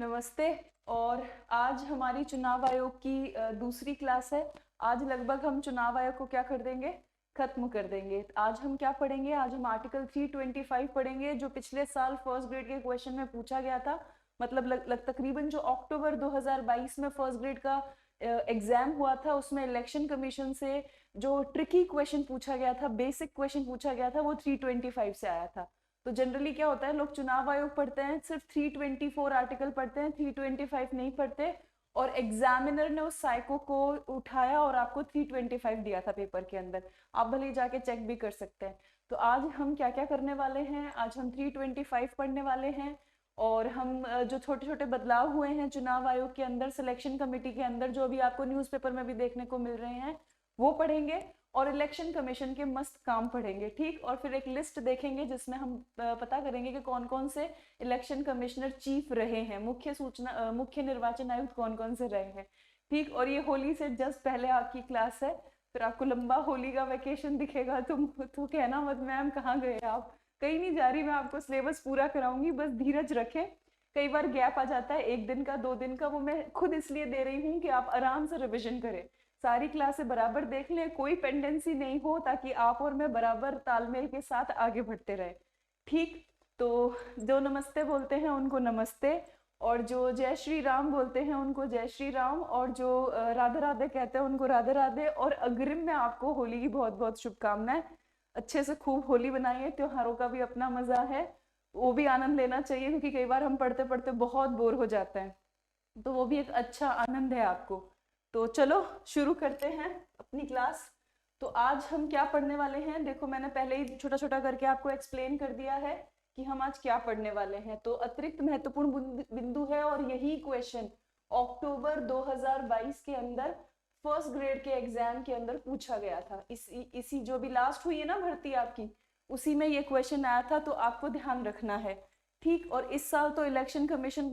नमस्ते। और आज हमारी चुनाव आयोग की दूसरी क्लास है। आज लगभग हम चुनाव आयोग को क्या कर देंगे, खत्म कर देंगे। आज हम क्या पढ़ेंगे, आज हम आर्टिकल 325 पढ़ेंगे, जो पिछले साल फर्स्ट ग्रेड के क्वेश्चन में पूछा गया था। मतलब तकरीबन जो अक्टूबर 2022 में फर्स्ट ग्रेड का एग्जाम हुआ था, उसमें इलेक्शन कमीशन से जो ट्रिकी क्वेश्चन पूछा गया था, बेसिक क्वेश्चन पूछा गया था, वो 325 से आया था। तो जनरली क्या होता है, लोग चुनाव आयोग पढ़ते हैं, सिर्फ 324 आर्टिकल पढ़ते हैं, 325 नहीं पढ़ते। और एग्जामिनर ने उस साइको को उठाया और आपको 325 दिया था पेपर के अंदर। आप भले जाके चेक भी कर सकते हैं। तो आज हम क्या क्या करने वाले हैं, आज हम 325 पढ़ने वाले हैं। और हम जो छोटे छोटे बदलाव हुए हैं चुनाव आयोग के अंदर, सिलेक्शन कमेटी के अंदर, जो अभी आपको न्यूज़पेपर में भी देखने को मिल रहे हैं, वो पढ़ेंगे। और इलेक्शन कमीशन के मस्त काम पढ़ेंगे, ठीक। और फिर एक लिस्ट देखेंगे जिसमें हम पता करेंगे कि कौन कौन से इलेक्शन कमिश्नर चीफ रहे हैं, मुख्य निर्वाचन आयुक्त कौन कौन से रहे हैं, ठीक। और ये होली से जस्ट पहले आपकी क्लास है, फिर आपको लंबा होली का वेकेशन दिखेगा। तुम तो कहना मत मैम कहाँ गए आप, कहीं नहीं जा रही, मैं आपको सिलेबस पूरा कराऊंगी, बस धीरज रखें। कई बार गैप आ जाता है, 1 दिन का 2 दिन का, वो मैं खुद इसलिए दे रही हूँ कि आप आराम से रिविजन करें, सारी क्लासें बराबर देख लें, कोई पेंडेंसी नहीं हो, ताकि आप और मैं बराबर तालमेल के साथ आगे बढ़ते रहे, ठीक। तो जो नमस्ते बोलते हैं उनको नमस्ते, और जो जय श्री राम बोलते हैं उनको जय श्री राम, और जो राधे राधे कहते हैं उनको राधे राधे। और अग्रिम में आपको होली की बहुत बहुत शुभकामनाएं। अच्छे से खूब होली बनाइए, त्योहारों का भी अपना मजा है, वो भी आनंद लेना चाहिए, क्योंकि कई बार हम पढ़ते पढ़ते बहुत बोर हो जाते हैं, तो वो भी एक अच्छा आनंद है आपको। तो चलो शुरू करते हैं अपनी क्लास। तो आज हम क्या पढ़ने वाले हैं, देखो मैंने पहले ही छोटा छोटा करके आपको एक्सप्लेन कर दिया है कि हम आज क्या पढ़ने वाले हैं। तो अतिरिक्त महत्वपूर्ण बिंदु है, और यही क्वेश्चन अक्टूबर 2022 के अंदर फर्स्ट ग्रेड के एग्जाम के अंदर पूछा गया था। इसी जो भी लास्ट हुई है ना भर्ती आपकी, उसी में ये क्वेश्चन आया था, तो आपको ध्यान रखना है, ठीक। और इस साल तो इलेक्शन कमीशन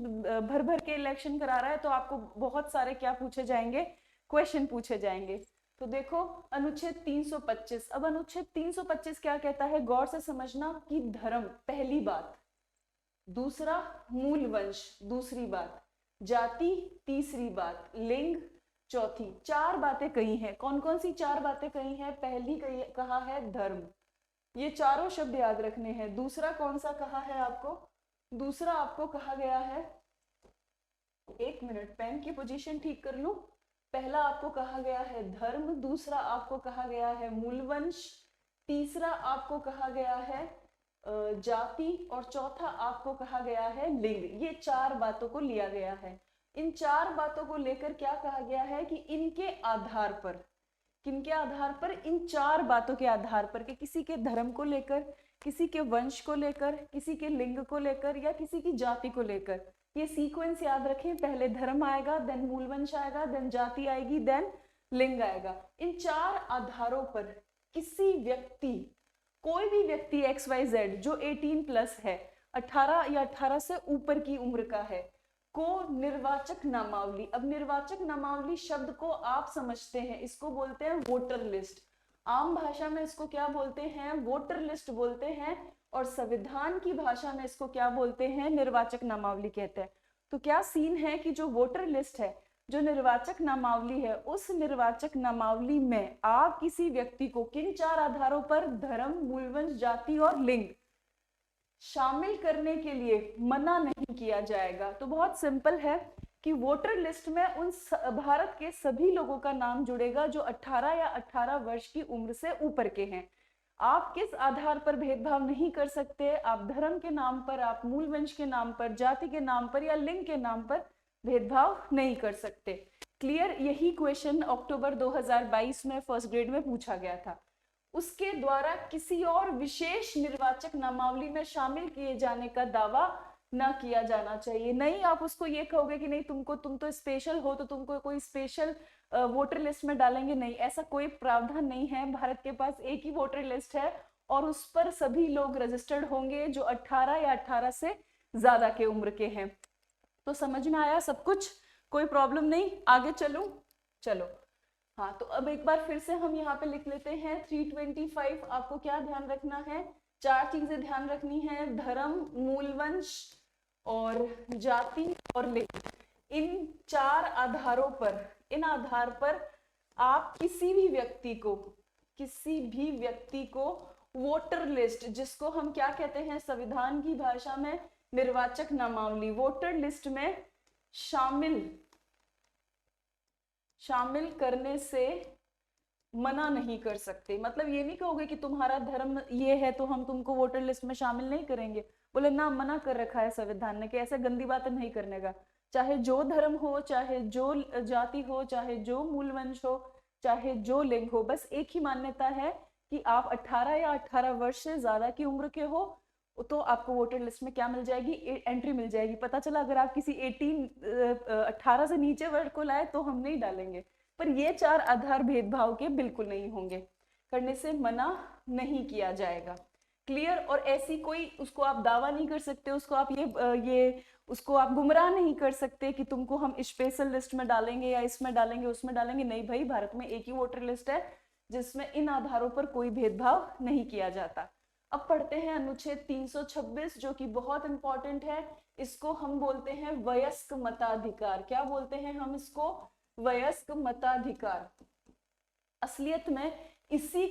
भर भर के इलेक्शन करा रहा है, तो आपको बहुत सारे क्या पूछे जाएंगे, क्वेश्चन पूछे जाएंगे। तो देखो अनुच्छेद 325। अब अनुच्छेद 325 क्या कहता है, गौर से समझना कि धर्म पहली बात, दूसरा मूल वंश दूसरी बात, जाति तीसरी बात, लिंग चौथी। चार बातें कही हैं। कौन कौन सी चार बातें कही हैं, पहली कहा है धर्म, ये चारों शब्द याद रखने हैं। दूसरा कौन सा कहा है आपको, दूसरा आपको कहा गया है, 1 मिनट पेन की पोजीशन ठीक कर लूं। पहला आपको कहा गया है धर्म, दूसरा आपको कहा गया है मूलवंश, तीसरा आपको कहा गया है जाति, और चौथा आपको कहा गया है लिंग। ये चार बातों को लिया गया है। इन चार बातों को लेकर क्या कहा गया है कि इनके आधार पर, किनके आधार पर, इन चार बातों के आधार पर, कि किसी के धर्म को लेकर, किसी के वंश को लेकर, किसी के लिंग को लेकर, या किसी की जाति को लेकर, ये सीक्वेंस याद रखें, पहले धर्म आएगा, देन मूल वंश आएगा, देन जाति आएगी, देन लिंग आएगा। इन चार आधारों पर किसी व्यक्ति, कोई भी व्यक्ति XYZ जो 18+ है, 18 या 18 से ऊपर की उम्र का है, को निर्वाचक नामावली, अब निर्वाचक नामावली शब्द को आप समझते हैं, इसको बोलते हैं वोटर लिस्ट। आम भाषा में इसको क्या बोलते हैं, वोटर लिस्ट बोलते हैं, और संविधान की भाषा में इसको क्या बोलते हैं, निर्वाचक नामावली कहते हैं। तो क्या सीन है कि जो वोटर लिस्ट है, जो निर्वाचक नामावली है, उस निर्वाचक नामावली में आप किसी व्यक्ति को किन चार आधारों पर, धर्म, मूलवंश, जाति और लिंग, शामिल करने के लिए मना नहीं किया जाएगा। तो बहुत सिंपल है कि वोटर लिस्ट में उन भारत के सभी लोगों का नाम जुड़ेगा जो 18 या 18 वर्ष की उम्र से ऊपर के हैं। आप किस आधार पर भेदभाव नहीं कर सकते, आप धर्म के नाम पर, आप मूल वंश के नाम पर, जाति के नाम पर या लिंग के नाम पर भेदभाव नहीं कर सकते। क्लियर। यही क्वेश्चन अक्टूबर 2022 में फर्स्ट ग्रेड में पूछा गया था। उसके द्वारा किसी और विशेष निर्वाचक नामावली में शामिल किए जाने का दावा न किया जाना चाहिए। नहीं आप उसको ये कहोगे कि नहीं तुम तो स्पेशल हो, तो तुमको कोई स्पेशल वोटर लिस्ट में डालेंगे, नहीं, ऐसा कोई प्रावधान नहीं है। भारत के पास एक ही वोटर लिस्ट है, और उस पर सभी लोग रजिस्टर्ड होंगे जो 18 या 18 से ज्यादा के उम्र के हैं। तो समझ में आया सब कुछ, कोई प्रॉब्लम नहीं, आगे चलूं। चलो हाँ, तो अब एक बार फिर से हम यहाँ पे लिख लेते हैं 325। आपको क्या ध्यान रखना है, चार चीजें ध्यान रखनी है, धर्म, मूलवंश और जाति और लिंग, इन चार आधारों पर, इन आधार पर आप किसी भी व्यक्ति को वोटर लिस्ट, जिसको हम क्या कहते हैं संविधान की भाषा में निर्वाचक नामावली, वोटर लिस्ट में शामिल करने से मना नहीं कर सकते। मतलब ये नहीं कहोगे कि तुम्हारा धर्म ये है तो हम तुमको वोटर लिस्ट में शामिल नहीं करेंगे, बोले ना, मना कर रखा है संविधान ने कि ऐसे गंदी बातें नहीं करने का। चाहे जो धर्म हो, चाहे जो जाति हो, चाहे जो मूल वंश हो, चाहे जो लिंग हो, बस एक ही मान्यता है कि आप 18 या 18 वर्ष से ज्यादा की उम्र के हो तो आपको वोटर लिस्ट में क्या मिल जाएगी, एंट्री मिल जाएगी। पता चला अगर आप किसी 18 से नीचे वर्ग को लाए तो हम नहीं डालेंगे, पर ये चार आधार भेदभाव के बिल्कुल नहीं होंगे, करने से मना नहीं किया जाएगा। क्लियर? और ऐसी कोई उसको आप दावा नहीं कर सकते, उसको आप उसको आप गुमराह नहीं कर सकते कि तुमको हम स्पेशल लिस्ट में डालेंगे या इसमें डालेंगे उसमें डालेंगे। नहीं भाई, भारत में एक ही वोटर लिस्ट है जिसमें इन आधारों पर कोई भेदभाव नहीं किया जाता। अब पढ़ते हैं अनुच्छेद 326, जो कि बहुत इंपॉर्टेंट है। इसको हम बोलते हैं वयस्क मताधिकार। क्या बोलते हैं हम इसको? वयस्क मताधिकार। असलियत में इसी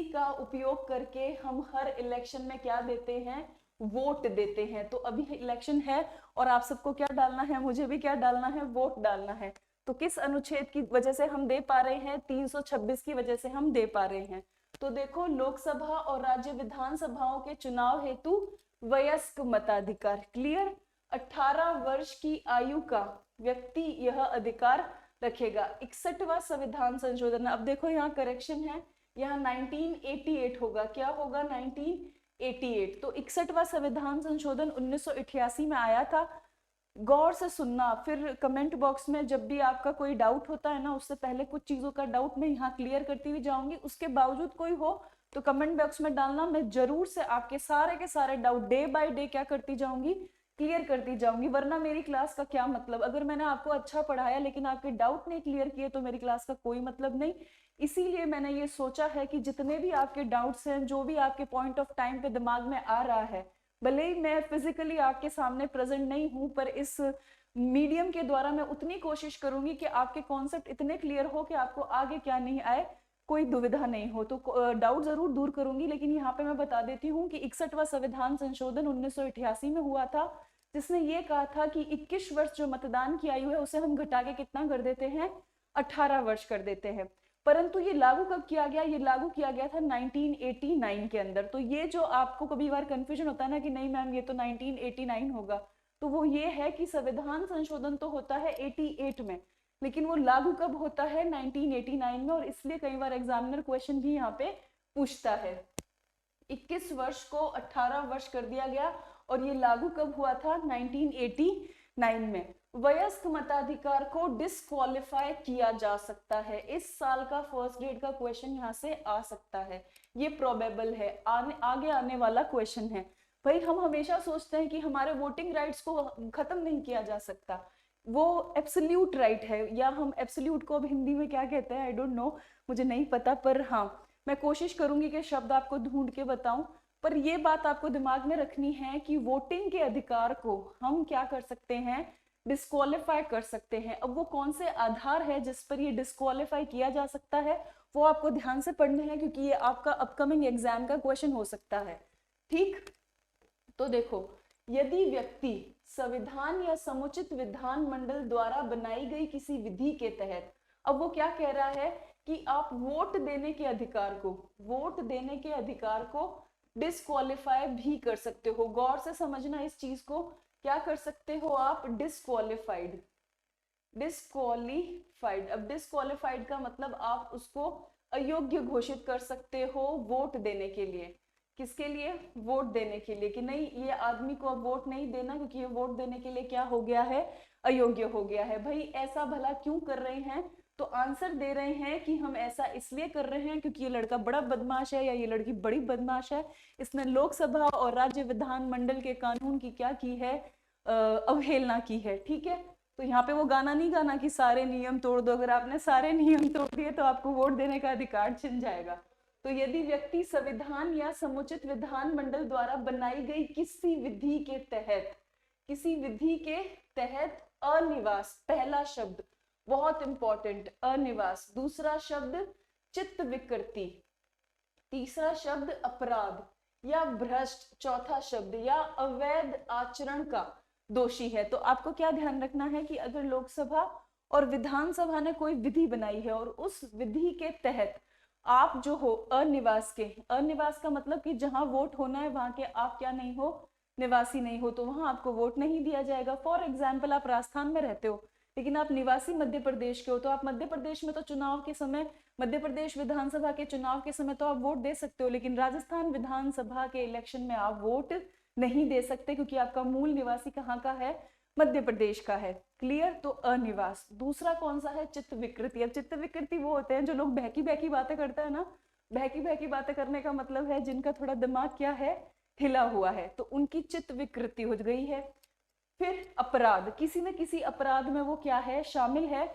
का उपयोग करके हम हर इलेक्शन में क्या देते हैं? वोट देते हैं। तो अभी इलेक्शन है और आप सबको क्या डालना है, मुझे भी क्या डालना है? वोट डालना है। तो किस अनुच्छेद की वजह से हम दे पा रहे हैं? 326 की वजह से हम दे पा रहे हैं। तो देखो, लोकसभा और राज्य विधानसभाओं के चुनाव हेतु वयस्क मताधिकार। क्लियर? 18 वर्ष की आयु का व्यक्ति यह अधिकार रखेगा। 61वां संविधान संशोधन। अब देखो यहाँ करेक्शन है, यहाँ 1988 होगा। क्या होगा? 1988। तो 61वां संविधान संशोधन 1988 में आया था। गौर से सुनना, फिर कमेंट बॉक्स में जब भी आपका कोई डाउट होता है ना, उससे पहले कुछ चीजों का डाउट मैं यहाँ क्लियर करती हुई जाऊंगी। उसके बावजूद कोई हो तो कमेंट बॉक्स में डालना, मैं जरूर से आपके सारे के सारे डाउट डे बाय डे क्या करती जाऊंगी? क्लियर करती जाऊंगी। वरना मेरी क्लास का क्या मतलब? अगर मैंने आपको अच्छा पढ़ाया लेकिन आपके डाउट नहीं क्लियर किए तो मेरी क्लास का कोई मतलब नहीं। इसीलिए मैंने ये सोचा है कि जितने भी आपके डाउट्स हैं, जो भी आपके पॉइंट ऑफ टाइम पे दिमाग में आ रहा है, भले ही मैं फिजिकली आपके सामने प्रेजेंट नहीं हूं, पर इस मीडियम के द्वारा मैं उतनी कोशिश करूंगी कि आपके कॉन्सेप्ट इतने क्लियर हो कि आपको आगे क्या नहीं आए, कोई दुविधा नहीं हो। तो डाउट जरूर दूर करूंगी। लेकिन यहाँ पे मैं बता देती हूँ कि 61वां संविधान संशोधन 1988 में हुआ था, जिसने ये कहा था कि 21 वर्ष जो मतदान की आयु है उसे हम घटा के कितना कर देते हैं? 18 वर्ष कर देते हैं। परंतु ये लागू कब किया गया? ये लागू किया गया था 1989 के अंदर। तो ये जो आपको कभी बार कंफ्यूजन होता है ना कि नहीं मैम ये तो 1989 होगा, तो वो ये है कि संविधान संशोधन तो होता है 88 में, लेकिन वो लागू कब होता है? 1989 में। और इसलिए कई बार एग्जामिनर क्वेश्चन भी यहाँ पे पूछता है। 21 वर्ष को 18 वर्ष कर दिया गया और ये लागू कब हुआ था? 1989 में। वयस्क मताधिकार को डिस्क्वालीफाई किया जा सकता है। इस साल का फर्स्ट ग्रेड का क्वेश्चन यहाँ से आ सकता है, ये प्रोबेबल है, आगे आने वाला क्वेश्चन है। भाई हम हमेशा सोचते हैं कि हमारे वोटिंग राइट्स को खत्म नहीं किया जा सकता, वो एब्सोल्यूट राइट है, या हम एब्सोल्यूट को अब हिंदी में क्या कहते हैं आई डोंट नो, मुझे नहीं पता, पर हाँ मैं कोशिश करूंगी कि शब्द आपको ढूंढ के बताऊं। पर ये बात आपको दिमाग में रखनी है कि वोटिंग के अधिकार को हम क्या कर सकते हैं? डिस्क्वालीफाई कर सकते हैं। अब वो कौन से आधार है जिस पर ये डिस्क्वालीफाई किया जा सकता है, वो आपको ध्यान से पढ़ने हैं, क्योंकि ये आपका अपकमिंग एग्जाम का क्वेश्चन हो सकता है। ठीक, तो देखो, यदि व्यक्ति संविधान या समुचित विधान मंडल द्वारा बनाई गई किसी विधि के तहत, अब वो क्या कह रहा है कि आप वोट देने के अधिकार को डिस्क्वालीफाई भी कर सकते हो। गौर से समझना इस चीज को, क्या कर सकते हो आप? डिस्क्वालीफाइड। अब डिस्क्वालीफाइड का मतलब आप उसको अयोग्य घोषित कर सकते हो वोट देने के लिए। किसके लिए? वोट देने के लिए, कि नहीं ये आदमी को अब वोट नहीं देना क्योंकि ये वोट देने के लिए क्या हो गया है? अयोग्य हो गया है। भाई ऐसा भला क्यों कर रहे हैं? तो आंसर दे रहे हैं कि हम ऐसा इसलिए कर रहे हैं क्योंकि ये लड़का बड़ा बदमाश है या ये लड़की बड़ी बदमाश है, इसने लोकसभा और राज्य विधान मंडल के कानून की क्या की है? अवहेलना की है। ठीक है, तो यहाँ पे वो गाना नहीं गाना कि सारे नियम तोड़ दो, अगर आपने सारे नियम तोड़ दिए तो आपको वोट देने का अधिकार छिन जाएगा। तो यदि व्यक्ति संविधान या समुचित विधान मंडल द्वारा बनाई गई किसी विधि के तहत किसी विधि के तहत अनिवास, पहला शब्द बहुत इंपॉर्टेंट, अनिवास। दूसरा शब्द चित्त विकृति, तीसरा शब्द अपराध या भ्रष्ट, चौथा शब्द या अवैध आचरण का दोषी है। तो आपको क्या ध्यान रखना है कि अगर लोकसभा और विधानसभा ने कोई विधि बनाई है और उस विधि के तहत आप जो हो अनिवास के, अनिवास का मतलब कि जहां वोट होना है वहां के आप क्या नहीं हो, निवासी नहीं हो, तो वहां आपको वोट नहीं दिया जाएगा। फॉर एग्जाम्पल आप राजस्थान में रहते हो लेकिन आप निवासी मध्य प्रदेश के हो, तो आप मध्य प्रदेश में तो चुनाव के समय, मध्य प्रदेश विधानसभा के चुनाव के समय तो आप वोट दे सकते हो, लेकिन राजस्थान विधानसभा के इलेक्शन में आप वोट नहीं दे सकते क्योंकि आपका मूल निवासी कहाँ का है, मध्य प्रदेश का है। क्लियर? तो अनिवास। दूसरा कौन सा है? चित्त विकृति। अब चित्त विकृति वो होते हैं जो लोग बहकी बहकी बातें करते हैं ना, बहकी बहकी बातें करने का मतलब है जिनका थोड़ा दिमाग क्या है, हिला हुआ है, तो उनकी चित्त विकृति हो गई है। फिर अपराध, किसी न किसी अपराध में वो क्या है, शामिल है।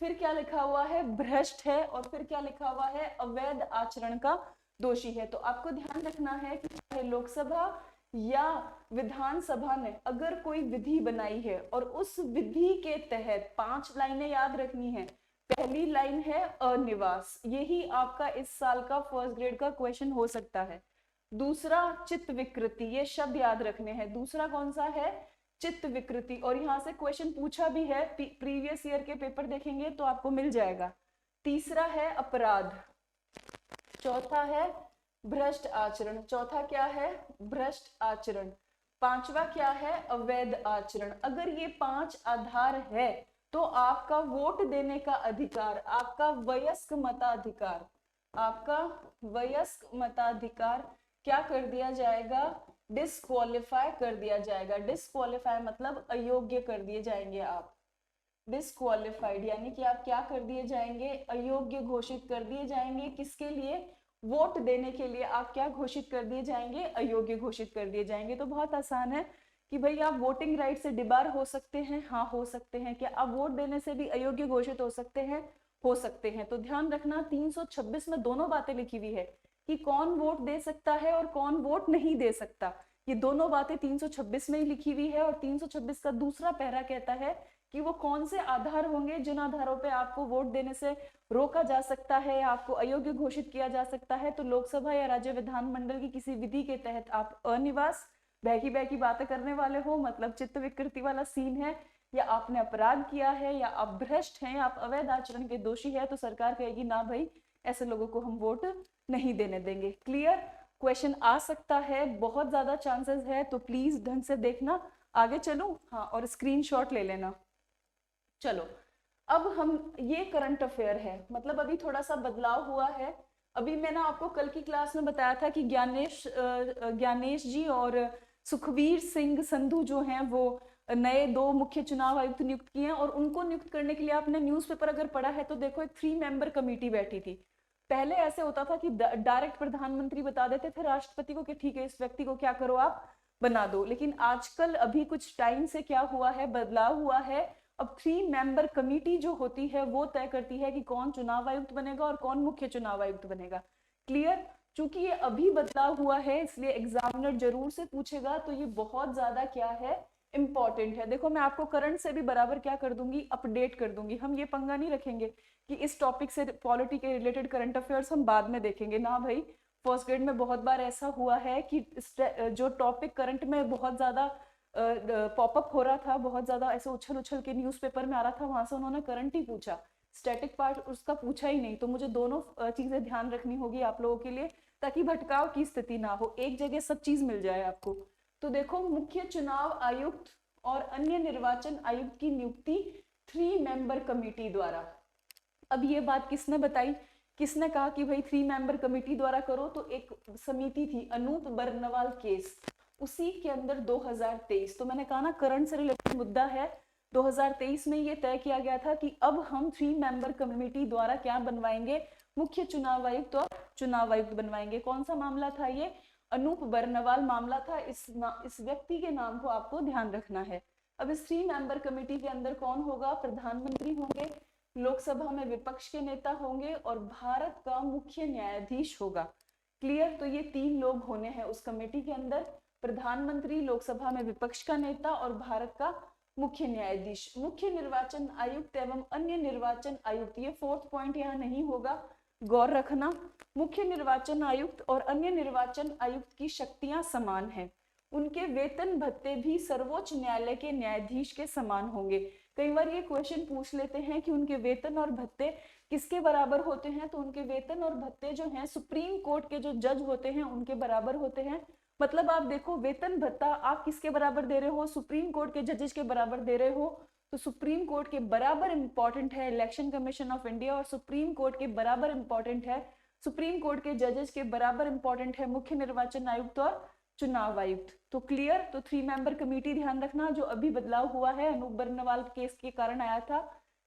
फिर क्या लिखा हुआ है, भ्रष्ट है। और फिर क्या लिखा हुआ है, अवैध आचरण का दोषी है। तो आपको ध्यान रखना है कि चाहे लोकसभा या विधानसभा ने अगर कोई विधि बनाई है और उस विधि के तहत 5 लाइनें याद रखनी है। पहली लाइन है अनिवास, यही आपका इस साल का फर्स्ट ग्रेड का क्वेश्चन हो सकता है। दूसरा चित्त विकृति, ये शब्द याद रखने हैं। दूसरा कौन सा है, चित्त विकृति, और यहाँ से क्वेश्चन पूछा भी है, प्रीवियस ईयर के पेपर देखेंगे तो आपको मिल जाएगा। तीसरा है अपराध, चौथा है भ्रष्ट आचरण, चौथा क्या है, भ्रष्ट आचरण, पांचवा क्या है, अवैध आचरण। अगर ये 5 आधार है तो आपका वोट देने का अधिकार, आपका वयस्क मताधिकार, आपका वयस्क मताधिकार क्या कर दिया जाएगा, डिस्क्वालीफाई कर दिया जाएगा। डिस्क्वालीफाई मतलब अयोग्य कर दिए जाएंगे आप, डिस्क्वालीफाइड यानी कि आप क्या कर दिए जाएंगे, अयोग्य घोषित कर दिए जाएंगे। किसके लिए, वोट देने के लिए आप क्या घोषित कर दिए जाएंगे, अयोग्य घोषित कर दिए जाएंगे। तो बहुत आसान है कि भाई आप वोटिंग राइट से डिबार हो सकते हैं, हाँ हो सकते हैं। क्या आप वोट देने से भी अयोग्य घोषित हो सकते हैं, हो सकते हैं। तो ध्यान रखना 326 में दोनों बातें लिखी हुई है कि कौन वोट दे सकता है और कौन वोट नहीं दे सकता। ये दोनों बातें 326 में ही लिखी हुई है। और 326 का दूसरा पैरा कहता है कि वो कौन से आधार होंगे जिन आधारों पे आपको वोट देने से रोका जा सकता है या आपको अयोग्य घोषित किया जा सकता है। तो लोकसभा या राज्य विधानमंडल की किसी विधि के तहत आप अनिवास, बहकी बहकी बातें करने वाले हो मतलब चित्त विकृति वाला सीन है, या आपने अपराध किया है, या आप भ्रष्ट हैं, या आप अवैध आचरण के दोषी है, तो सरकार कहेगी ना भाई ऐसे लोगों को हम वोट नहीं देने देंगे। क्लियर? क्वेश्चन आ सकता है, बहुत ज्यादा चांसेस है, तो प्लीज ढंग से देखना। आगे चलूं? हाँ, और स्क्रीनशॉट ले लेना। चलो अब हम, ये करंट अफेयर है, मतलब अभी थोड़ा सा बदलाव हुआ है। अभी मैंने आपको कल की क्लास में बताया था कि ज्ञानेश जी और सुखवीर सिंह संधू जो हैं वो नए 2 मुख्य चुनाव आयुक्त नियुक्त किए हैं। और उनको नियुक्त करने के लिए आपने न्यूज़पेपर अगर पढ़ा है तो देखो एक 3 मेंबर कमेटी बैठी थी। पहले ऐसे होता था कि डायरेक्ट प्रधानमंत्री बता देते थे राष्ट्रपति को कि ठीक है इस व्यक्ति को क्या करो आप बना दो, लेकिन आजकल अभी कुछ टाइम से क्या हुआ है, बदलाव हुआ है। अब 3 मेंबर कमेटी जो होती है वो तय करती है कि कौन चुनाव आयुक्त बनेगा और कौन मुख्य चुनाव आयुक्त बनेगा। क्लियर? चूंकि ये अभी बदलाव हुआ है इसलिए एग्जामिनर जरूर से पूछेगा, तो ये बहुत ज्यादा क्या है, इंपॉर्टेंट है। देखो मैं आपको करंट से भी बराबर क्या कर दूंगी, अपडेट कर दूंगी। हम ये पंगा नहीं रखेंगे कि इस टॉपिक से पॉलिटी के रिलेटेड करंट अफेयर्स हम बाद में देखेंगे ना भाई। फर्स्ट ग्रेड में बहुत बार ऐसा हुआ है कि जो टॉपिक करंट में बहुत ज्यादा पॉपअप हो रहा था, बहुत ज्यादा ऐसे उछल उछल के न्यूज़पेपर में आ रहा था, वहां से उन्होंने करंट ही पूछा, स्टैटिक पार्ट उसका पूछा ही नहीं। तो मुझे दोनों चीजें ध्यान रखनी होगी आप लोगों के लिए ताकि भटकाव की स्थिति ना हो, एक जगह सब चीज मिल जाए आपको। तो देखो मुख्य चुनाव आयुक्त और अन्य निर्वाचन आयुक्त की नियुक्ति 3 मेंबर कमेटी द्वारा। अब ये बात किसने बताई, किसने कहा कि भाई 3 मेंबर कमेटी द्वारा करो, तो एक समिति थी अनूप बर्नवाल केस, उसी के अंदर 2023, तो मैंने कहा ना करंट से रिलेटेड मुद्दा है। 2023 में ये तय किया गया था कि अब हम 3 मेंबर कमेटी द्वारा क्या बनवाएंगे, मुख्य चुनाव आयुक्त और चुनाव आयुक्त बनवाएंगे। कौन सा मामला था ये, अनूप बर्नवाल मामला था। इस व्यक्ति के नाम को आपको ध्यान रखना है। अब इस 3 मेंबर कमेटी के अंदर कौन होगा, प्रधानमंत्री होंगे, लोकसभा में विपक्ष के नेता होंगे और भारत का मुख्य न्यायाधीश होगा। क्लियर? तो ये 3 लोग होने हैं उस कमेटी के अंदर। प्रधानमंत्री, लोकसभा में विपक्ष का नेता और भारत का मुख्य न्यायाधीश। मुख्य निर्वाचन आयुक्त एवं अन्य निर्वाचन आयुक्त, ये फोर्थ पॉइंट यहाँ नहीं होगा, गौर रखना। मुख्य निर्वाचन आयुक्त और अन्य निर्वाचन आयुक्त की शक्तियां समान हैं, उनके वेतन भत्ते भी सर्वोच्च न्यायालय के न्यायाधीश के समान होंगे। कई बार ये क्वेश्चन पूछ लेते हैं कि उनके वेतन और भत्ते किसके बराबर होते हैं, तो उनके वेतन और भत्ते जो हैं सुप्रीम कोर्ट के जो जज होते हैं उनके बराबर होते हैं। मतलब आप देखो, वेतन भत्ता आप किसके बराबर दे रहे हो, सुप्रीम कोर्ट के जजेस के बराबर दे रहे हो, तो सुप्रीम कोर्ट के बराबर इंपॉर्टेंट है इलेक्शन कमीशन ऑफ इंडिया, और सुप्रीम कोर्ट के बराबर इंपॉर्टेंट है, सुप्रीम कोर्ट के जजेस के बराबर इंपॉर्टेंट है मुख्य निर्वाचन आयुक्त और चुनाव आयुक्त। तो क्लियर। तो 3 मेंबर कमेटी ध्यान रखना, जो अभी बदलाव हुआ है अनूप बर्नवाल केस के कारण आया था,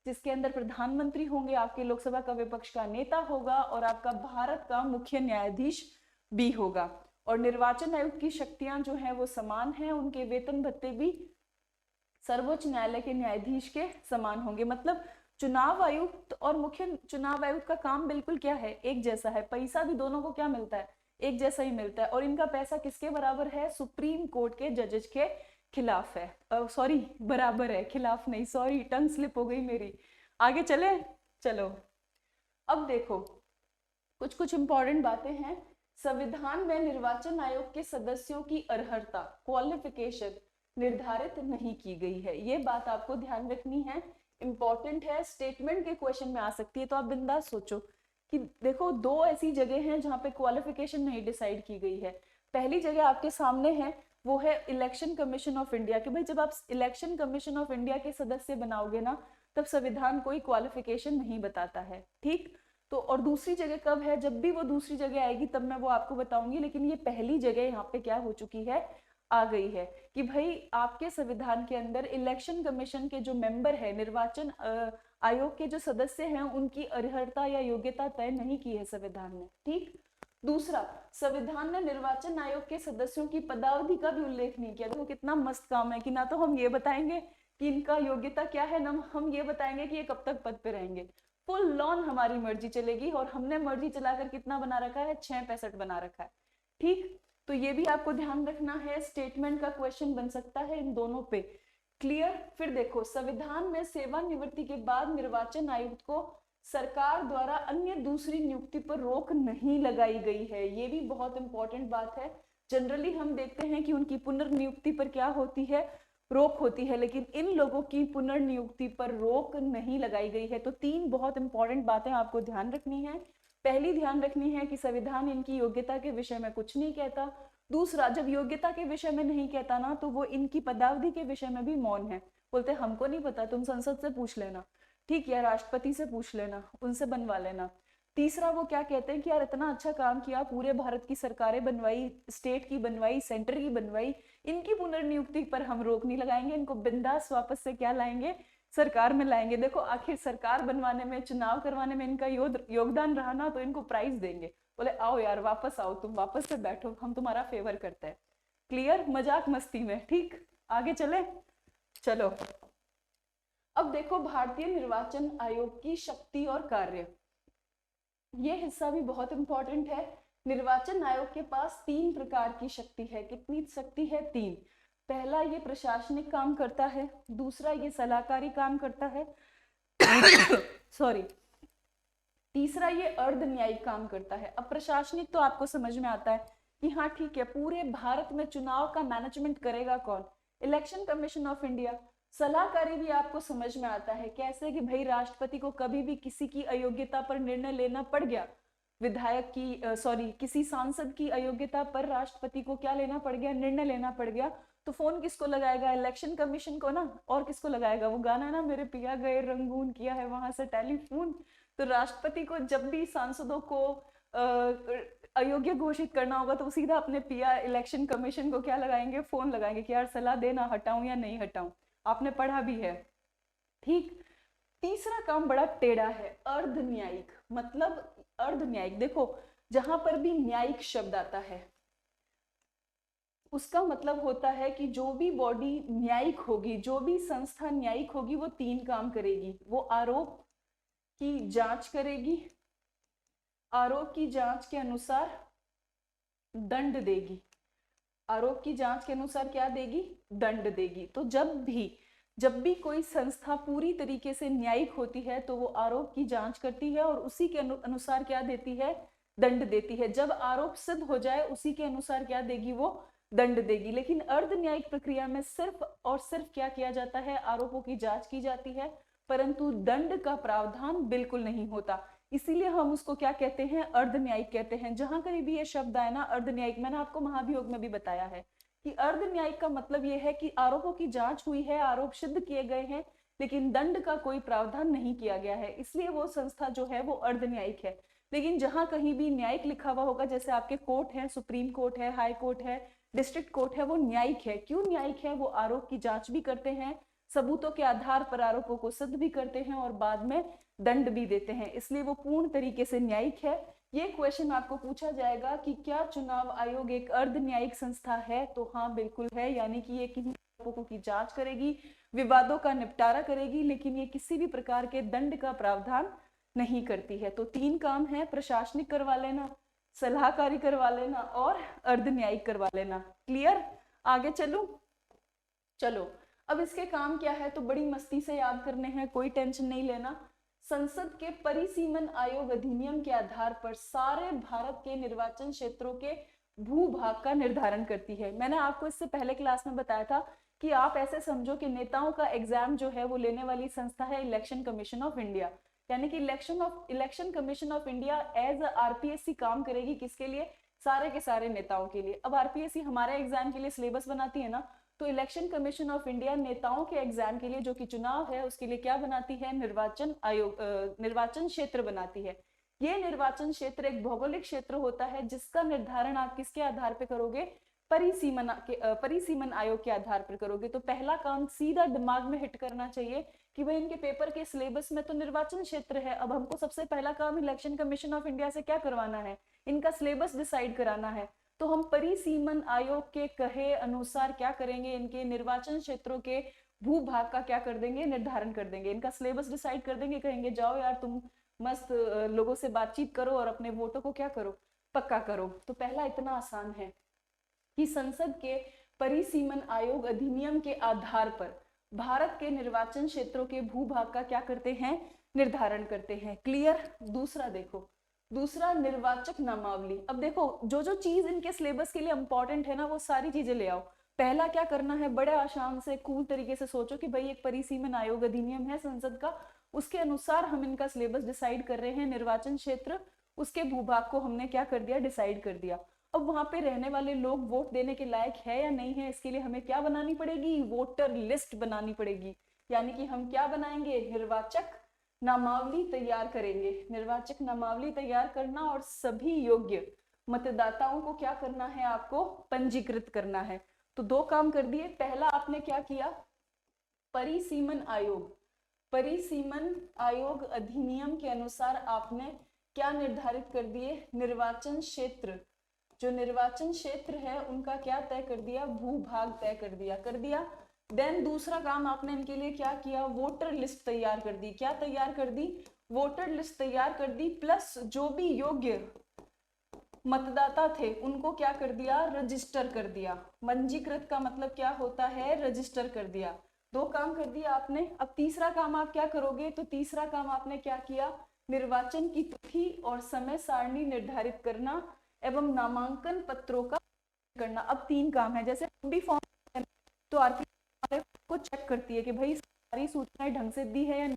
जिसके अंदर प्रधानमंत्री होंगे, आपके लोकसभा का विपक्ष का नेता होगा और आपका भारत का मुख्य न्यायाधीश भी होगा। और निर्वाचन आयुक्त की शक्तियां जो है वो समान है, उनके वेतन भत्ते भी सर्वोच्च न्यायालय के न्यायाधीश के समान होंगे। मतलब चुनाव आयुक्त और मुख्य चुनाव आयुक्त का काम बिल्कुल क्या है, एक जैसा है। पैसा भी दोनों को क्या मिलता है, एक जैसा ही मिलता है। और इनका पैसा किसके बराबर है, सुप्रीम कोर्ट के जजेस के खिलाफ है, सॉरी बराबर है, खिलाफ नहीं, सॉरी टंग स्लिप हो गई मेरी। आगे चले, चलो अब देखो कुछ कुछ इंपॉर्टेंट बातें हैं। संविधान में निर्वाचन आयोग के सदस्यों की अर्हता, क्वालिफिकेशन निर्धारित नहीं की गई है, ये बात आपको ध्यान रखनी है, इंपॉर्टेंट है, स्टेटमेंट के क्वेश्चन में आ सकती है। तो आप बिंदास सोचो कि देखो दो ऐसी जगह हैं जहां पे क्वालिफिकेशन नहीं डिसाइड की गई है। पहली जगह आपके सामने है, वो है इलेक्शन कमीशन ऑफ इंडिया, कि भाई जब आप इलेक्शन कमीशन ऑफ इंडिया के सदस्य बनाओगे ना, तब संविधान कोई क्वालिफिकेशन नहीं बताता है, ठीक। तो और दूसरी जगह कब है, जब भी वो दूसरी जगह आएगी तब मैं वो आपको बताऊंगी, लेकिन ये पहली जगह यहाँ पे क्या हो चुकी है, आ गई है, कि भाई आपके संविधान के अंदर इलेक्शन कमीशन के जो मेंबर है, निर्वाचन आयोग के जो सदस्य हैं, उनकी अर्हता या योग्यता तय नहीं की है संविधान ने, ठीक। दूसरा, संविधान ने निर्वाचन आयोग के सदस्यों की पदावधि का भी उल्लेख नहीं किया। देखो कितना मस्त काम है, कि ना तो हम ये बताएंगे कि इनका योग्यता क्या है, ना हम ये बताएंगे कि ये कब तक पद पे रहेंगे। फुल लॉन हमारी मर्जी चलेगी, और हमने मर्जी चलाकर कितना बना रखा है, 665 बना रखा है, ठीक। तो ये भी आपको ध्यान रखना है, स्टेटमेंट का क्वेश्चन बन सकता है इन दोनों पे, क्लियर। फिर देखो, संविधान में सेवानिवृत्ति के बाद निर्वाचन आयुक्त को सरकार द्वारा अन्य दूसरी नियुक्ति पर रोक नहीं लगाई गई है, ये भी बहुत इंपॉर्टेंट बात है। जनरली हम देखते हैं कि उनकी पुनर्नियुक्ति पर क्या होती है, रोक होती है, लेकिन इन लोगों की पुनर्नियुक्ति पर रोक नहीं लगाई गई है। तो 3 बहुत इंपॉर्टेंट बातें आपको ध्यान रखनी है। पहली ध्यान रखनी है कि संविधान इनकी योग्यता के विषय में कुछ नहीं कहता। दूसरा, जब योग्यता के विषय में नहीं कहता ना, तो वो इनकी पदावधि के विषय में भी मौन है, बोलते हमको नहीं पता, तुम संसद से पूछ लेना, ठीक, या राष्ट्रपति से पूछ लेना, उनसे बनवा लेना। तीसरा, वो क्या कहते हैं कि यार इतना अच्छा काम किया, पूरे भारत की सरकारें बनवाई, स्टेट की बनवाई, सेंटर की बनवाई, इनकी पुनर्नियुक्ति पर हम रोक नहीं लगाएंगे, इनको बिंदास वापस से क्या लाएंगे, सरकार में लाएंगे। देखो आखिर सरकार बनवाने में, चुनाव करवाने में इनका योगदान रहा ना, तो इनको प्राइज देंगे, बोले आओ यार वापस आओ, तुम वापस से बैठो, हम तुम्हारा फेवर करते हैं, क्लियर, मजाक मस्ती में, ठीक। आगे चले, चलो अब देखो भारतीय निर्वाचन आयोग की शक्ति और कार्य, ये हिस्सा भी बहुत इंपॉर्टेंट है। निर्वाचन आयोग के पास 3 प्रकार की शक्ति है। कितनी शक्ति है, 3। पहला, ये प्रशासनिक काम करता है। दूसरा, ये सलाहकारी काम करता है सॉरी। तीसरा, ये अर्ध न्यायिक काम करता है। अब प्रशासनिक तो आपको समझ में आता है कि हाँ ठीक है, पूरे भारत में चुनाव का मैनेजमेंट करेगा कौन, इलेक्शन कमीशन ऑफ इंडिया। सलाहकारी भी आपको समझ में आता है, कैसे कि भाई राष्ट्रपति को कभी भी किसी की अयोग्यता पर निर्णय लेना पड़ गया, विधायक की किसी सांसद की अयोग्यता पर राष्ट्रपति को क्या लेना पड़ गया, निर्णय लेना पड़ गया, तो फोन किसको लगाएगा, इलेक्शन कमीशन को ना, और किसको लगाएगा, वो गाना है ना, मेरे पिया गए रंगून, किया है वहां से टेलीफोन। तो राष्ट्रपति को जब भी सांसदों को अयोग्य घोषित करना होगा, तो सीधा अपने पिया इलेक्शन कमीशन को क्या लगाएंगे, फोन लगाएंगे कि यार सलाह देना, हटाऊं या नहीं हटाऊं, आपने पढ़ा भी है, ठीक। तीसरा काम बड़ा टेढ़ा है, अर्ध न्यायिक। मतलब अर्ध न्यायिक, देखो जहां पर भी न्यायिक शब्द आता है उसका मतलब होता है कि जो भी बॉडी न्यायिक होगी, जो भी संस्था न्यायिक होगी, वो 3 काम करेगी। वो आरोप की जांच करेगी, आरोप की जांच के अनुसार दंड देगी, आरोप की जांच के अनुसार क्या देगी, दंड देगी। तो जब भी कोई संस्था पूरी तरीके से न्यायिक होती है तो वो आरोप की जांच करती है और उसी के अनुसार क्या देती है, दंड देती है। जब आरोप सिद्ध हो जाए उसी के अनुसार क्या देगी, वो दंड देगी। लेकिन अर्ध न्यायिक प्रक्रिया में सिर्फ और सिर्फ क्या किया जाता है, आरोपों की जांच की जाती है, परंतु दंड का प्रावधान बिल्कुल नहीं होता। इसीलिए हम उसको क्या कहते हैं, अर्ध न्यायिक कहते हैं। जहां कहीं भी ये शब्द आए ना अर्ध न्यायिक, मैंने आपको महाभियोग में भी बताया है कि अर्ध न्यायिक का मतलब ये है कि आरोपों की जांच हुई है, आरोप सिद्ध किए गए हैं, लेकिन दंड का कोई प्रावधान नहीं किया गया है, इसलिए वो संस्था जो है वो अर्ध न्यायिक है। लेकिन जहां कहीं भी न्यायिक लिखा हुआ होगा, जैसे आपके कोर्ट है, सुप्रीम कोर्ट है, हाई कोर्ट है, डिस्ट्रिक्ट कोर्ट है, वो न्यायिक है। क्यों न्यायिक है, वो आरोप की जांच भी करते हैं, सबूतों के आधार पर आरोपों को सिद्ध भी करते हैं और बाद में दंड भी देते हैं, इसलिए वो पूर्ण तरीके से न्यायिक है। ये क्वेश्चन आपको पूछा जाएगा कि क्या चुनाव आयोग एक अर्ध न्यायिक संस्था है, तो हाँ बिल्कुल है, यानी कि ये किन्हीं आरोपों की जांच करेगी, विवादों का निपटारा करेगी, लेकिन ये किसी भी प्रकार के दंड का प्रावधान नहीं करती है। तो 3 काम है, प्रशासनिक करवा लेना, सलाहकारी करवा लेना और अर्ध न्यायिक करवा लेना। क्लियर, आगे चलूं, चलो अब इसके काम क्या है तो बड़ी मस्ती से याद करने हैं, कोई टेंशन नहीं लेना। संसद के परिसीमन आयोग अधिनियम के आधार पर सारे भारत के निर्वाचन क्षेत्रों के भूभाग का निर्धारण करती है। मैंने आपको इससे पहले क्लास में बताया था कि आप ऐसे समझो कि नेताओं का एग्जाम जो है वो लेने वाली संस्था है इलेक्शन कमीशन ऑफ इंडिया, यानी कि election commission of India as RPSC काम करेगी, किसके लिए, सारे के सारे नेताओं के लिए। अब आरपीएससी हमारे एग्जाम के लिए सिलेबस बनाती है ना, तो इलेक्शन कमीशन ऑफ इंडिया नेताओं के एग्जाम के लिए जो कि चुनाव है उसके लिए क्या बनाती है, निर्वाचन आयोग, निर्वाचन क्षेत्र बनाती है। ये निर्वाचन क्षेत्र एक भौगोलिक क्षेत्र होता है जिसका निर्धारण आप किसके आधार पर करोगे, परिसीमन आयोग के आधार पर करोगे। तो पहला काम सीधा दिमाग में हिट करना चाहिए कि भाई इनके पेपर के सिलेबस में तो निर्वाचन क्षेत्र है, अब हमको सबसे पहला काम इलेक्शन कमीशन ऑफ इंडिया से क्या करवाना है, इनका सिलेबस डिसाइड कराना है। तो हम परिसीमन आयोग के कहे अनुसार क्या करेंगे, इनके निर्वाचन क्षेत्रों के भूभाग का क्या कर देंगे, निर्धारण कर देंगे, इनका सिलेबस डिसाइड कर देंगे, कहेंगे जाओ यार तुम मस्त लोगों से बातचीत करो और अपने वोटों को क्या करो, पक्का करो। तो पहला इतना आसान है कि संसद के परिसीमन आयोग अधिनियम के आधार पर भारत के निर्वाचन क्षेत्रों के भूभाग का क्या करते हैं, निर्धारण करते हैं। क्लियर। दूसरा देखो, दूसरा निर्वाचक नामावली। अब देखो जो जो चीज इनके सिलेबस के लिए इंपॉर्टेंट है ना वो सारी चीजें ले आओ। पहला क्या करना है, बड़े आसान से कूल तरीके से सोचो कि भाई एक परिसीमन आयोग अधिनियम है संसद का, उसके अनुसार हम इनका सिलेबस डिसाइड कर रहे हैं, निर्वाचन क्षेत्र उसके भूभाग को हमने क्या कर दिया, डिसाइड कर दिया। अब वहां पे रहने वाले लोग वोट देने के लायक है या नहीं है, इसके लिए हमें क्या बनानी पड़ेगी, वोटर लिस्ट बनानी पड़ेगी। यानी कि हम क्या बनाएंगे, निर्वाचक नामावली तैयार करेंगे। निर्वाचक नामावली तैयार करना और सभी योग्य मतदाताओं को क्या करना है, आपको पंजीकृत करना है। तो 2 काम कर दिए। पहला आपने क्या किया, परिसीमन आयोग अधिनियम के अनुसार आपने क्या निर्धारित कर दिए, निर्वाचन क्षेत्र, जो निर्वाचन क्षेत्र है उनका क्या तय कर दिया, भूभाग तय कर दिया। देन दूसरा काम आपने इनके लिए क्या किया, वोटर लिस्ट तैयार कर दी। क्या तैयार कर दी, वोटर लिस्ट तैयार कर दी, प्लस जो भी योग्य मतदाता थे उनको क्या कर दिया, रजिस्टर कर दिया। पंजीकृत का मतलब क्या होता है, रजिस्टर कर दिया। 2 काम कर दिया आपने। अब तीसरा काम आप क्या करोगे, तो तीसरा काम आपने क्या किया, निर्वाचन की तिथि और समय सारणी निर्धारित करना एवं नामांकन पत्रों का करना। अब 3 काम है। जैसे हम भी फॉर्म तो आरपीएससी को चेक करती है कि भाई सारी सूचनाएं ढंग से दी है या नहीं।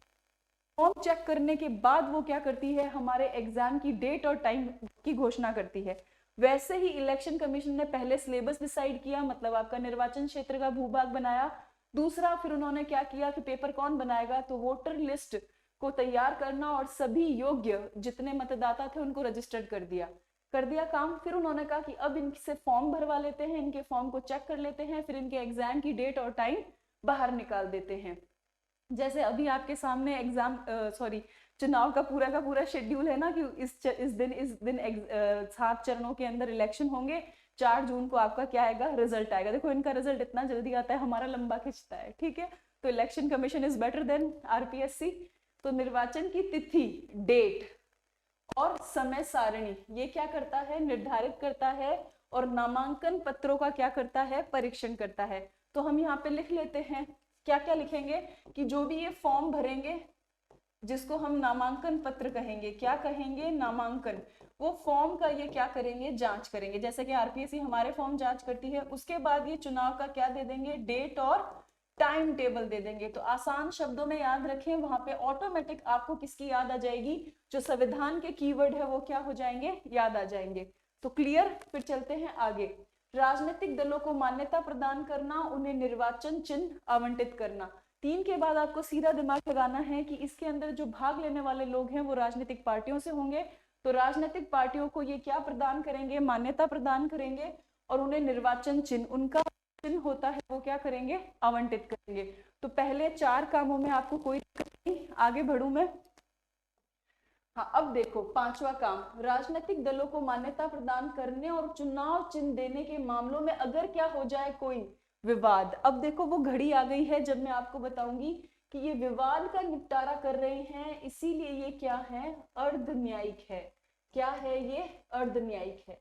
फॉर्म चेक करने के बाद वो क्या करती है, हमारे एग्जाम की डेट और टाइम की घोषणा करती है। वैसे ही इलेक्शन कमीशन ने पहले सिलेबस डिसाइड किया, मतलब आपका निर्वाचन क्षेत्र का भूभाग बनाया। दूसरा फिर उन्होंने क्या किया कि पेपर कौन बनाएगा, तो वोटर लिस्ट को तैयार करना और सभी योग्य जितने मतदाता थे उनको रजिस्टर्ड कर दिया काम। फिर उन्होंने कहा कि अब इनसे फॉर्म भरवा लेते हैं, इनके फॉर्म को चेक कर लेते हैं, फिर इनके एग्जाम की डेट और टाइम बाहर निकाल देते हैं। जैसे अभी आपके सामने चुनाव का पूरा शेड्यूल है ना कि इस दिन 7 चरणों के अंदर इलेक्शन होंगे, 4 जून को आपका क्या आएगा, रिजल्ट आएगा। देखो इनका रिजल्ट इतना जल्दी आता है, हमारा लंबा खिंचता है, ठीक है। तो election commission is better than RPSC. तो निर्वाचन की तिथि, डेट और समय सारणी ये क्या करता है, निर्धारित करता है और नामांकन पत्रों का क्या करता है, परीक्षण करता है। तो हम यहाँ पे लिख लेते हैं, क्या क्या लिखेंगे कि जो भी ये फॉर्म भरेंगे जिसको हम नामांकन पत्र कहेंगे, क्या कहेंगे, नामांकन, वो फॉर्म का ये क्या करेंगे, जांच करेंगे। जैसे कि आरपीएससी हमारे फॉर्म जांच करती है, उसके बाद ये चुनाव का क्या दे देंगे, डेट और टाइम टेबल दे देंगे। तो आसान शब्दों में याद रखें, वहां पे ऑटोमेटिक आपको किसकी याद आ जाएगी, जो संविधान के कीवर्ड है वो क्या हो जाएंगे, याद आ जाएंगे। तो क्लियर, फिर चलते हैं आगे। राजनीतिक दलों को मान्यता प्रदान करना, उन्हें निर्वाचन चिन्ह आवंटित करना। 3 के बाद आपको सीधा दिमाग लगाना है कि इसके अंदर जो भाग लेने वाले लोग हैं वो राजनीतिक पार्टियों से होंगे। तो राजनीतिक पार्टियों को ये क्या प्रदान करेंगे, मान्यता प्रदान करेंगे, और उन्हें निर्वाचन चिन्ह, उनका चिन्ह होता है वो क्या करेंगे, आवंटित करेंगे। तो पहले 4 कामों में आपको कोई दिक्कत नहीं, आगे बढ़ू मैं। हाँ, अब देखो 5वां काम, राजनीतिक दलों को मान्यता प्रदान करने और चुनाव चिन्ह देने के मामलों में अगर क्या हो जाए कोई विवाद। अब देखो वो घड़ी आ गई है जब मैं आपको बताऊंगी कि ये विवाद का निपटारा कर रहे हैं, इसीलिए ये क्या है, अर्ध न्यायिक है। क्या है ये, अर्ध न्यायिक है,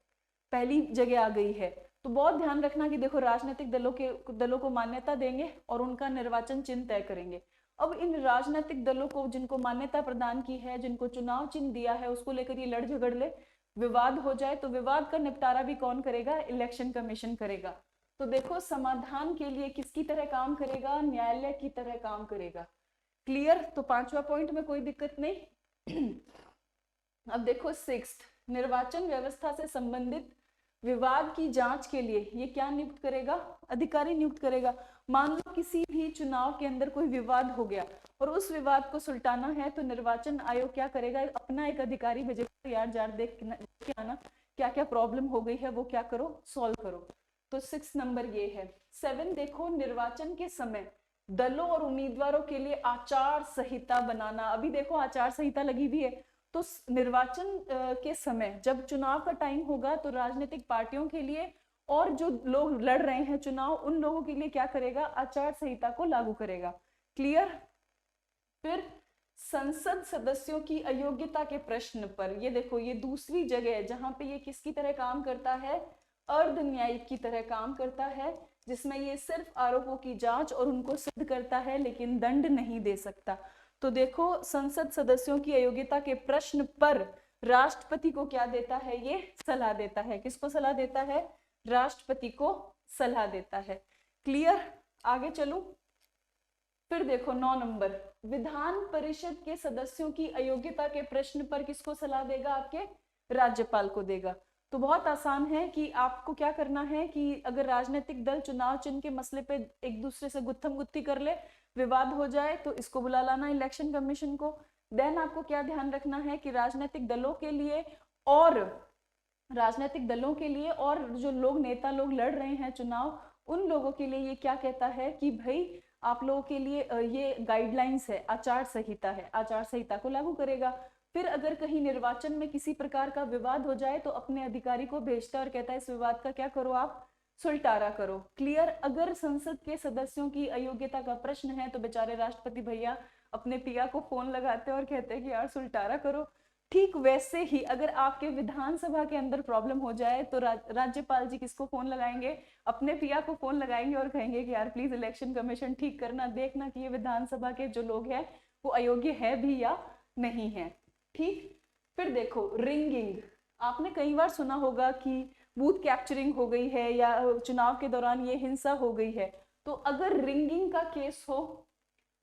पहली जगह आ गई है। तो बहुत ध्यान रखना कि देखो राजनीतिक दलों को मान्यता देंगे और उनका निर्वाचन चिन्ह तय करेंगे। अब इन राजनीतिक दलों को जिनको मान्यता प्रदान की है, जिनको चुनाव चिन्ह दिया है, उसको लेकर ये लड़ झगड़ ले, विवाद हो जाए, तो विवाद का निपटारा भी कौन करेगा, इलेक्शन कमीशन करेगा। तो देखो समाधान के लिए किसकी तरह काम करेगा, न्यायालय की तरह काम करेगा। क्लियर, तो 5वां पॉइंट में कोई दिक्कत नहीं। अब देखो 6, निर्वाचन व्यवस्था से संबंधित विवाद की जांच के लिए ये क्या नियुक्त करेगा, अधिकारी नियुक्त करेगा। मान लो किसी भी चुनाव के अंदर कोई विवाद हो गया और उस विवाद को सुलटाना है, तो निर्वाचन आयोग क्या करेगा, अपना एक अधिकारी भेजेगा, यार जार देख के आना क्या क्या प्रॉब्लम हो गई है, वो क्या करो, सॉल्व करो। तो 6 नंबर ये है। 7 देखो, निर्वाचन के समय दलों और उम्मीदवारों के लिए आचार संहिता बनाना। अभी देखो आचार संहिता लगी हुई है, तो निर्वाचन के समय जब चुनाव का टाइम होगा तो राजनीतिक पार्टियों के लिए और जो लोग लड़ रहे हैं चुनाव, उन लोगों के लिए क्या करेगा, आचार संहिता को लागू करेगा। क्लियर। फिर संसद सदस्यों की अयोग्यता के प्रश्न पर, ये देखो ये दूसरी जगह है जहां पे ये किसकी तरह काम करता है, अर्ध न्यायिक की तरह काम करता है, जिसमें ये सिर्फ आरोपों की जांच और उनको सिद्ध करता है लेकिन दंड नहीं दे सकता। तो देखो संसद सदस्यों की अयोग्यता के प्रश्न पर राष्ट्रपति को क्या देता है, ये सलाह देता है। किसको सलाह देता है, राष्ट्रपति को सलाह देता है। क्लियर, आगे चलूं। फिर देखो 9 नंबर, विधान परिषद के सदस्यों की अयोग्यता के प्रश्न पर किसको सलाह देगा, आपके राज्यपाल को देगा। तो बहुत आसान है कि आपको क्या करना है कि अगर राजनीतिक दल चुनाव चिन्ह के मसले पे एक दूसरे से गुत्थम गुत्थी कर ले, विवाद हो जाए, तो इसको बुला लाना इलेक्शन कमीशन को। देन आपको क्या ध्यान रखना है कि राजनीतिक दलों के लिए और जो लोग नेता लोग लड़ रहे हैं चुनाव, उन लोगों के लिए ये क्या कहता है कि भाई आप लोगों के लिए ये गाइडलाइंस है, आचार संहिता है, आचार संहिता को लागू करेगा। फिर अगर कहीं निर्वाचन में किसी प्रकार का विवाद हो जाए तो अपने अधिकारी को भेजता है और कहता है इस विवाद का क्या करो, आप सुलटारा करो। क्लियर। अगर संसद के सदस्यों की अयोग्यता का प्रश्न है तो बेचारे राष्ट्रपति भैया अपने पिया को फोन लगाते हैं और कहते हैं कि यार सुलटारा करो। ठीक वैसे ही अगर आपके विधानसभा के अंदर प्रॉब्लम हो जाए तो राज्यपाल जी किसको फोन लगाएंगे, अपने पिया को फोन लगाएंगे और कहेंगे कि यार प्लीज इलेक्शन कमीशन ठीक करना, देखना कि ये विधानसभा के जो लोग हैं वो अयोग्य है भी या नहीं है। ठीक। फिर देखो रिंगिंग, आपने कई बार सुना होगा कि बूथ कैप्चरिंग हो गई है या चुनाव के दौरान ये हिंसा हो गई है। तो अगर रिंगिंग का केस हो,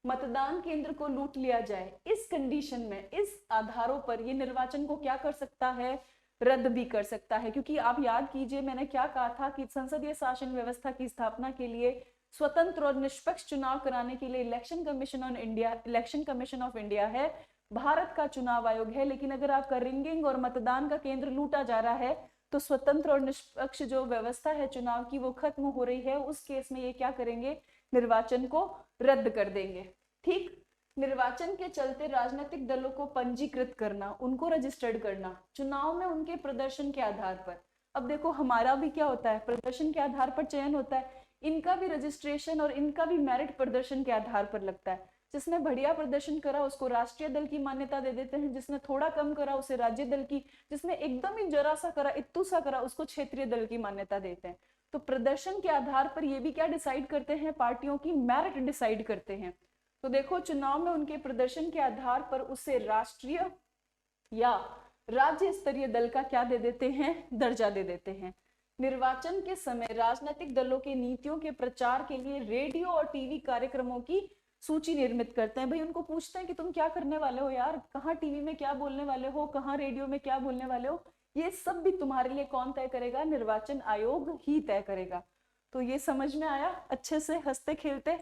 मतदान केंद्र को लूट लिया जाए, इस कंडीशन में, इस आधारों पर ये निर्वाचन को क्या कर सकता है, रद्द भी कर सकता है। क्योंकि आप याद कीजिए मैंने क्या कहा था कि संसदीय शासन व्यवस्था की स्थापना के लिए स्वतंत्र और निष्पक्ष चुनाव कराने के लिए इलेक्शन कमीशन ऑफ इंडिया है, भारत का चुनाव आयोग है। लेकिन अगर आपका रिंगिंग और मतदान का केंद्र लूटा जा रहा है तो स्वतंत्र और निष्पक्ष जो व्यवस्था है चुनाव की वो खत्म हो रही है। उस केस में ये क्या करेंगे, निर्वाचन को रद्द कर देंगे। ठीक। निर्वाचन के चलते राजनीतिक दलों को पंजीकृत करना, उनको रजिस्टर्ड करना चुनाव में उनके प्रदर्शन के आधार पर। अब देखो हमारा भी क्या होता है, प्रदर्शन के आधार पर चयन होता है, इनका भी रजिस्ट्रेशन और इनका भी मेरिट प्रदर्शन के आधार पर लगता है। जिसने बढ़िया प्रदर्शन करा उसको राष्ट्रीय दल की मान्यता दे देते हैं, जिसने थोड़ा कम करा उसे राज्य दल की, जिसने एकदम ही जरा सा करा, इत्तू सा करा, उसको क्षेत्रीय दल की मान्यता देते हैं। तो प्रदर्शन के आधार पर ये भी क्या डिसाइड करते हैं, पार्टियों की मेरिट डिसाइड करते हैं। तो देखो चुनाव में उनके प्रदर्शन के आधार पर उसे राष्ट्रीय या राज्य स्तरीय दल का क्या दे देते हैं, दर्जा दे देते हैं। निर्वाचन के समय राजनीतिक दलों के नीतियों के प्रचार के लिए रेडियो और टीवी कार्यक्रमों की सूची निर्मित करते हैं। भाई उनको पूछते हैं कि तुम क्या करने वाले हो यार, कहाँ टीवी में क्या बोलने वाले हो, कहाँ रेडियो में क्या बोलने वाले हो, ये सब भी तुम्हारे लिए कौन तय करेगा, निर्वाचन आयोग ही तय करेगा। तो ये समझ में आया अच्छे से, हंसते खेलते।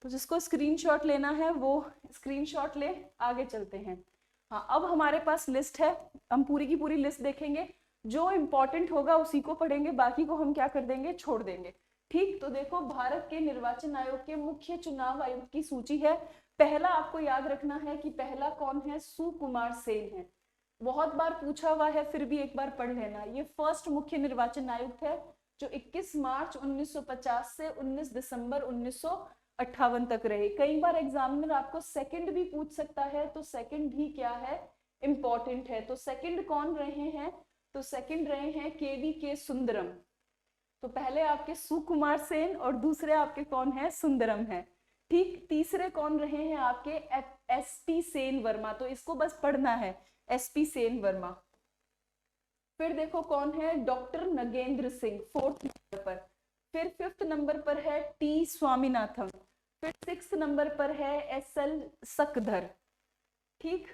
तो जिसको स्क्रीनशॉट लेना है वो स्क्रीनशॉट ले, आगे चलते हैं। हाँ, अब हमारे पास लिस्ट है, हम पूरी की पूरी लिस्ट देखेंगे, जो इंपॉर्टेंट होगा उसी को पढ़ेंगे, बाकी को हम क्या कर देंगे, छोड़ देंगे। ठीक, तो देखो भारत के निर्वाचन आयोग के मुख्य चुनाव आयुक्त की सूची है। पहला आपको याद रखना है कि पहला कौन है, सुकुमार सेन है। बहुत बार पूछा हुआ है, फिर भी एक बार पढ़ लेना। ये फर्स्ट मुख्य निर्वाचन आयुक्त है जो 21 मार्च 1950 से 19 दिसंबर 1958 तक रहे। कई बार एग्जामिनर आपको सेकंड भी पूछ सकता है, तो सेकंड भी क्या है, इंपॉर्टेंट है। तो सेकंड कौन रहे हैं, तो सेकंड रहे हैं के सुंदरम। तो पहले आपके सुकुमार सेन और दूसरे आपके कौन है, सुंदरम है। ठीक, तीसरे कौन रहे हैं आपके, एसपी सेन वर्मा। तो इसको बस पढ़ना है, एसपी सेन वर्मा। फिर देखो कौन है, doctor Nagendra Singh, fourth number पर। फिर फिफ्थ नंबर पर है टी स्वामीनाथन। फिर सिक्स्थ नंबर पर है एसएल सकधर। ठीक,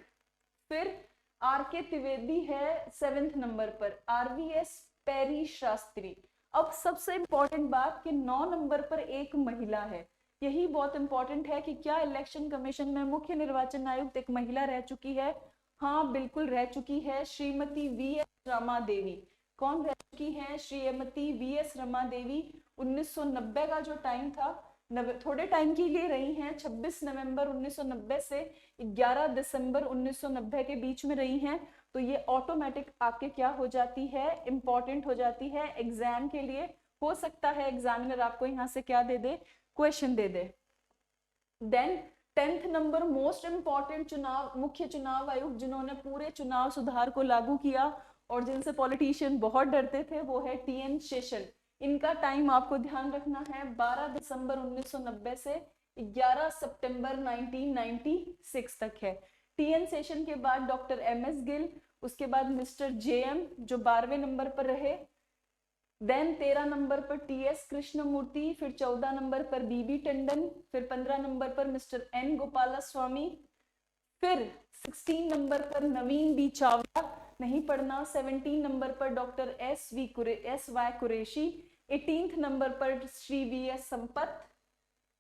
फिर आर के त्रिवेदी है सेवेंथ नंबर पर, आरवीएस पेरी शास्त्री। अब सबसे इंपॉर्टेंट बात कि 9 नंबर पर एक महिला है। यही बहुत इंपॉर्टेंट है कि क्या इलेक्शन कमीशन में मुख्य निर्वाचन आयुक्त एक महिला रह चुकी है। हाँ बिल्कुल रह चुकी है, श्रीमती वी.एस. रमा देवी। कौन रह चुकी है, श्रीमती वी.एस. रमा देवी। 1990 का जो टाइम था, थोड़े टाइम के लिए रही हैं, 26 नवंबर 1990 से 11 दिसंबर 1990 के बीच में रही हैं। तो ये ऑटोमेटिक आपके क्या हो जाती है, इंपॉर्टेंट हो जाती है एग्जाम के लिए। हो सकता है एग्जामिनर आपको यहाँ से क्या दे दे, क्वेश्चन दे दे। Then 10th number most important चुनाव, मुख्य चुनाव आयुक्त जिन्होंने पूरे चुनाव सुधार को लागू किया और जिनसे पॉलिटिशियन बहुत डरते थे, वो है टीएन शेषन। इनका टाइम आपको ध्यान रखना है, 12 दिसंबर 1990 से 11 सितंबर 1996 तक है। टीएन शेषन के बाद डॉक्टर एमएस गिल, उसके बाद मिस्टर जेएम जो 12वें नंबर पर रहे। देन 13 नंबर पर टीएस कृष्णमूर्ति, फिर 14 नंबर पर बीबी टंडन, फिर 15 नंबर पर मिस्टर एन गोपाला स्वामी, फिर 16 नंबर पर नवीन बी चावला, नहीं पढ़ना। 17 नंबर पर doctor S Y Qureshi. 18th number पर Shri V S Sampath.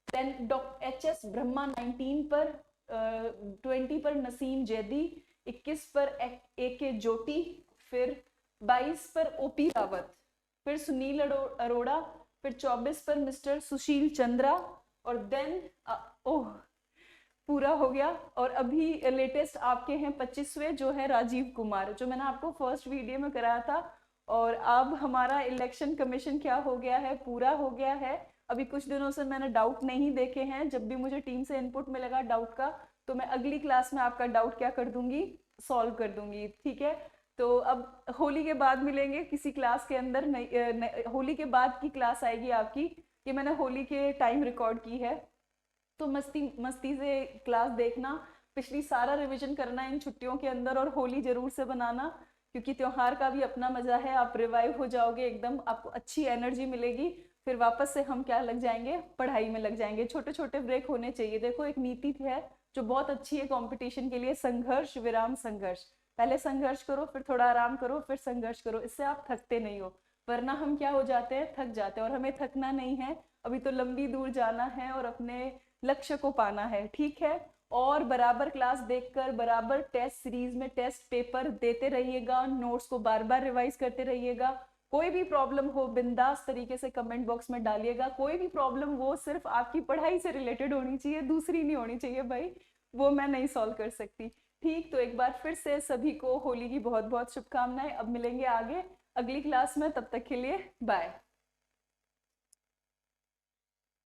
Then doctor H S Brahma 19 पर, 20 पर नसीम जैदी, 21 पर ए के जोटी, फिर 22 पर ओपी रावत, फिर सुनील अरोड़ा, फिर 24 पर मिस्टर सुशील चंद्रा, और देन ओह पूरा हो गया। और अभी लेटेस्ट आपके हैं 25वें, जो है राजीव कुमार, जो मैंने आपको फर्स्ट वीडियो में कराया था। और अब हमारा इलेक्शन कमीशन क्या हो गया है, पूरा हो गया है। अभी कुछ दिनों से मैंने डाउट नहीं देखे हैं, जब भी मुझे टीम से इनपुट मिलेगा डाउट का, तो मैं अगली क्लास में आपका डाउट क्या कर दूंगी, सॉल्व कर दूंगी। ठीक है, तो अब होली के बाद मिलेंगे किसी क्लास के अंदर। होली के बाद की क्लास आएगी आपकी, ये मैंने होली के टाइम रिकॉर्ड की है, तो मस्ती से क्लास देखना। पिछली सारा रिवीजन करना इन छुट्टियों के अंदर, और होली जरूर से बनाना, क्योंकि त्योहार का भी अपना मजा है। आप रिवाइव हो जाओगे एकदम, आपको अच्छी एनर्जी मिलेगी, फिर वापस से हम क्या लग जाएंगे, पढ़ाई में लग जाएंगे। छोटे छोटे ब्रेक होने चाहिए। देखो एक नीति है जो बहुत अच्छी है कंपटीशन के लिए, संघर्ष विराम संघर्ष। पहले संघर्ष करो, फिर थोड़ा आराम करो, फिर संघर्ष करो, इससे आप थकते नहीं हो। वरना हम क्या हो जाते हैं, थक जाते हैं। और हमें थकना नहीं है, अभी तो लंबी दूर जाना है और अपने लक्ष्य को पाना है। ठीक है, और बराबर क्लास देखकर बराबर टेस्ट सीरीज में टेस्ट पेपर देते रहिएगा, नोट्स को बार बार रिवाइज करते रहिएगा। कोई भी प्रॉब्लम हो बिंदास तरीके से कमेंट बॉक्स में डालिएगा। कोई भी प्रॉब्लम वो सिर्फ आपकी पढ़ाई से रिलेटेड होनी चाहिए, दूसरी नहीं होनी चाहिए भाई, वो मैं नहीं सॉल्व कर सकती। ठीक, तो एक बार फिर से सभी को होली की बहुत बहुत शुभकामनाएं। अब मिलेंगे आगे अगली क्लास में, तब तक के लिए बाय।